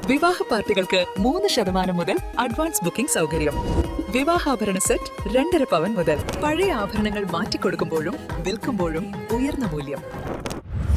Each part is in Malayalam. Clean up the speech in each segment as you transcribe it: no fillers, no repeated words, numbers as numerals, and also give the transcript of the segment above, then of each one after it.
വിവാഹ പാർട്ടികൾക്ക് 3% മുതൽ അഡ്വാൻസ് ബുക്കിംഗ് സൗകര്യം. വിവാഹാഭരണ സെറ്റ് 2.5 പവൻ മുതൽ. പഴയ ആഭരണങ്ങൾ മാറ്റിക്കൊടുക്കുമ്പോഴും വിൽക്കുമ്പോഴും ഉയർന്ന മൂല്യം.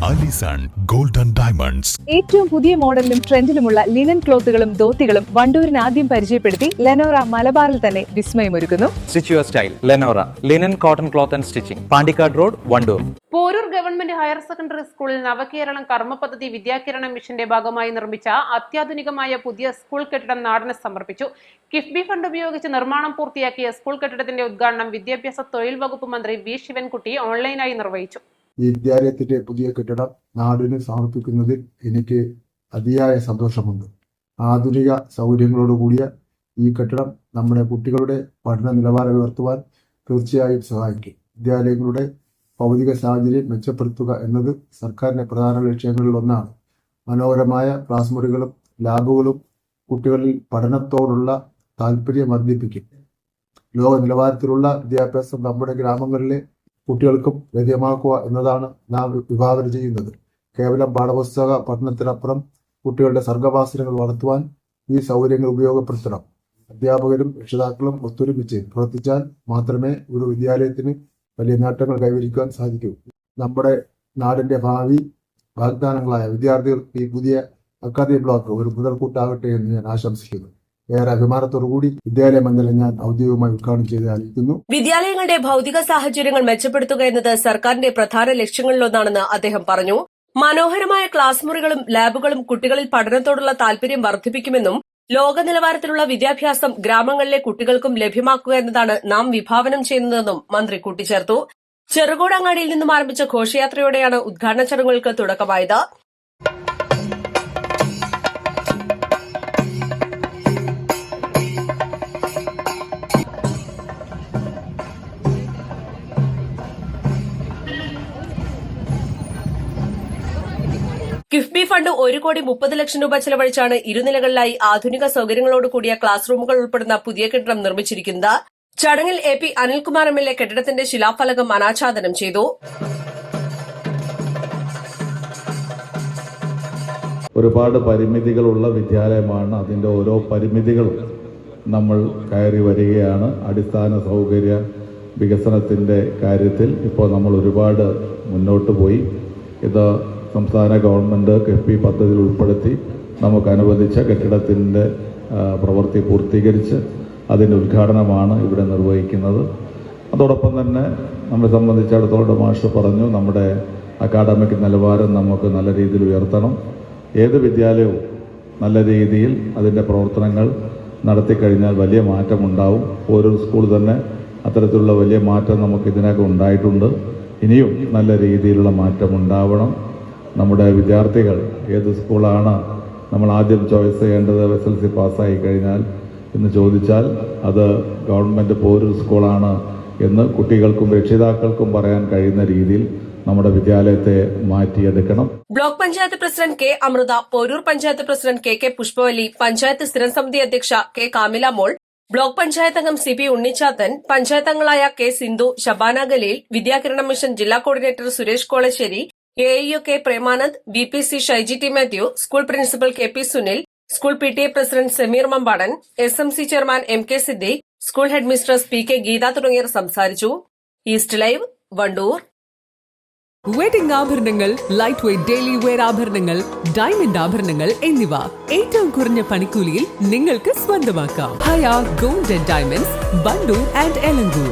Allison golden diamonds. ഏറ്റവും പുതിയ മോഡലിലും ട്രെൻഡിലുമുള്ള ലിനൻ ക്ലോത്തുകളും ധോത്തികളും വണ്ടൂരിന് ആദ്യം പരിചയപ്പെടുത്തി ലെനോറ മലബാറിൽ തന്നെ വിസ്മയമൊരുക്കുന്നു. Stitch your style Lenora linen cotton cloth and stitching, Pandikkad road, Wandoor. Poroor government higher secondary സ്കൂളിൽ നവകേരളം കർമ്മ പദ്ധതി വിദ്യാകിരണ മിഷന്റെ ഭാഗമായി നിർമ്മിച്ച അത്യാധുനികമായ പുതിയ സ്കൂൾ കെട്ടിടം നാടിന് സമർപ്പിച്ചു. കിഫ്ബി ഫണ്ട് ഉപയോഗിച്ച് നിർമ്മാണം പൂർത്തിയാക്കിയ സ്കൂൾ കെട്ടിടത്തിന്റെ ഉദ്ഘാടനം വിദ്യാഭ്യാസ തൊഴിൽ വകുപ്പ് മന്ത്രി വി ശിവൻകുട്ടി ഓൺലൈനായി നിർവഹിച്ചു. ഈ വിദ്യാലയത്തിന്റെ പുതിയ കെട്ടിടം നാടിന് സമർപ്പിക്കുന്നതിൽ എനിക്ക് അതിയായ സന്തോഷമുണ്ട്. ആധുനിക സൗകര്യങ്ങളോടുകൂടിയ ഈ കെട്ടിടം നമ്മുടെ കുട്ടികളുടെ പഠന നിലവാരം ഉയർത്തുവാൻ തീർച്ചയായും സഹായിക്കും. വിദ്യാലയങ്ങളുടെ ഭൗതിക സാഹചര്യം മെച്ചപ്പെടുത്തുക എന്നത് സർക്കാരിന്റെ പ്രധാന ലക്ഷ്യങ്ങളിൽ ഒന്നാണ്. മനോഹരമായ ക്ലാസ് മുറികളും ലാബുകളും കുട്ടികളിൽ പഠനത്തോടുള്ള താല്പര്യം വർദ്ധിപ്പിക്കും. ലോക നിലവാരത്തിലുള്ള വിദ്യാഭ്യാസം നമ്മുടെ ഗ്രാമങ്ങളിലെ കുട്ടികൾക്കും ലഭ്യമാക്കുക എന്നതാണ് നാം വിഭാവന ചെയ്യുന്നത്. കേവലം പാഠപുസ്തക പഠനത്തിനപ്പുറം കുട്ടികളുടെ സർഗവാസനകൾ വളർത്തുവാൻ ഈ സൗകര്യങ്ങൾ ഉപയോഗപ്പെടുത്തണം. അധ്യാപകരും രക്ഷിതാക്കളും ഒത്തൊരുമിച്ച് പ്രവർത്തിച്ചാൽ മാത്രമേ ഒരു വിദ്യാലയത്തിന് വലിയ നേട്ടങ്ങൾ കൈവരിക്കുവാൻ സാധിക്കൂ. നമ്മുടെ നാടിന്റെ ഭാവി വാഗ്ദാനങ്ങളായ വിദ്യാർത്ഥികൾക്ക് ഈ പുതിയ അക്കാദമി ബ്ലോക്ക് ഒരു മുതൽക്കൂട്ടാകട്ടെ എന്ന് ഞാൻ ആശംസിക്കുന്നു. ഏറെ അഭിമാനത്തോടുകൂടി വിദ്യാലയ മന്ദിരം ഞാൻ ഔദ്യോഗികമായി ഉദ്ഘാടനം ചെയ്ത് അറിയിക്കുന്നു. വിദ്യാലയങ്ങളുടെ ഭൗതിക സാഹചര്യങ്ങൾ മെച്ചപ്പെടുത്തുക എന്നത് സർക്കാരിന്റെ പ്രധാന ലക്ഷ്യങ്ങളിലൊന്നാണെന്ന് അദ്ദേഹം പറഞ്ഞു. മനോഹരമായ ക്ലാസ് മുറികളും ലാബുകളും കുട്ടികളിൽ പഠനത്തോടുള്ള താൽപര്യം വർദ്ധിപ്പിക്കുമെന്നും ലോക നിലവാരത്തിലുള്ള വിദ്യാഭ്യാസം ഗ്രാമങ്ങളിലെ കുട്ടികൾക്കും ലഭ്യമാക്കുക എന്നതാണ് നാം വിഭാവനം ചെയ്യുന്നതെന്നും മന്ത്രി കൂട്ടിച്ചേർത്തു. ചെറുകോടങ്ങാടിയിൽ നിന്നും ആരംഭിച്ച ഘോഷയാത്രയോടെയാണ് ഉദ്ഘാടന ചടങ്ങുകൾക്ക് തുടക്കമായത്. കിഫ്ബി ഫണ്ട് 1,30,00,000 രൂപ ചെലവഴിച്ചാണ് ഇരുനിലകളിലായി ആധുനിക സൌകര്യങ്ങളോട് കൂടിയ ക്ലാസ് റൂമുകൾ ഉൾപ്പെടുന്ന പുതിയ കെട്ടിടം നിർമ്മിച്ചിരിക്കുന്നത്. ചടങ്ങിൽ AP അനിൽകുമാർ MLA കെട്ടിടത്തിന്റെ ശിലാഫലകം അനാച്ഛാദനം ചെയ്തു. ഒരുപാട് പരിമിതികളുള്ള വിദ്യാലയമാണ്. അതിന്റെ ഓരോ പരിമിതികളും നമ്മൾ കയറി വരികയാണ്. അടിസ്ഥാന സൗകര്യ വികസനത്തിന്റെ കാര്യത്തിൽ ഇപ്പോൾ നമ്മൾ ഒരുപാട് മുന്നോട്ട് പോയി. ഇത് സംസ്ഥാന ഗവൺമെന്റ് കിഫ്ബി പദ്ധതിയിൽ ഉൾപ്പെടുത്തി നമുക്ക് അനുവദിച്ച കെട്ടിടത്തിന്റെ പ്രവൃത്തി പൂർത്തീകരിച്ച് അതിന്റെ ഉദ്ഘാടനമാണ് ഇവിടെ നിർവഹിക്കുന്നത്. അതോടൊപ്പം തന്നെ നമ്മെ സംബന്ധിച്ചിടത്തോളം മാസ്റ്റർ പറഞ്ഞു, നമ്മുടെ അക്കാഡമിക് നിലവാരം നമുക്ക് നല്ല രീതിയിൽ ഉയർത്തണം. ഏത് വിദ്യാലയവും നല്ല രീതിയിൽ അതിന്റെ പ്രവർത്തനങ്ങൾ നടത്തിക്കഴിഞ്ഞാൽ വലിയ മാറ്റമുണ്ടാവും. ഓരോ സ്കൂൾ തന്നെ അത്തരത്തിലുള്ള വലിയ മാറ്റം നമുക്ക് ഇതിനകം ഉണ്ടായിട്ടുണ്ട്. ഇനിയും നല്ല രീതിയിലുള്ള മാറ്റം ഉണ്ടാവണം. നമ്മുടെ വിദ്യാർത്ഥികൾ ഏത് സ്കൂളാണ് നമ്മൾ ആദ്യം ചോയ്സ് ചെയ്യേണ്ടത് SSLC പാസ്സായി കഴിഞ്ഞാൽ എന്ന് ചോദിച്ചാൽ അത് ഗവൺമെന്റ് പോരൂർ സ്കൂളാണ് എന്ന് കുട്ടികൾക്കും രക്ഷിതാക്കൾക്കും പറയാൻ കഴിയുന്ന രീതിയിൽ നമ്മുടെ വിദ്യാലയത്തെ മാറ്റിയെടുക്കണം. Block panchayat president K Amrutha, Poroor panchayat president KK Pushpavalli, panchayat സ്ഥിരം സമിതി അധ്യക്ഷ K കാമില മോൾ, ബ്ലോക്ക് പഞ്ചായത്ത് അംഗം CP ഉണ്ണിച്ചാത്തൻ, പഞ്ചായത്ത് അംഗങ്ങളായ K സിന്ധു, ഷബാന ഖലീൽ, വിദ്യാകിരണ മിഷൻ ജില്ലാ coordinator Suresh Kolassery, AIO K Premanand, VPC Shaiji T Mathew, school principal KP Sunil, school PTA president Sameer Mambadan, SMC chairman MK Siddique, school head mistress PK Geetha തുടങ്ങിയവർ സംസാരിച്ചു. East live, Wandoor. വെഡിംഗ് ആഭരണങ്ങൾ, ലൈറ്റ് വെയ്റ്റ് ഡെയിലി വെയർ ആഭരണങ്ങൾ, ഡയമണ്ട് ആഭരണങ്ങൾ എന്നിവ ഏറ്റവും കുറഞ്ഞ പണിക്കൂലിയിൽ നിങ്ങൾക്ക് സ്വന്തമാക്കാം. Haya gold and diamonds, Wandoor and Elankur.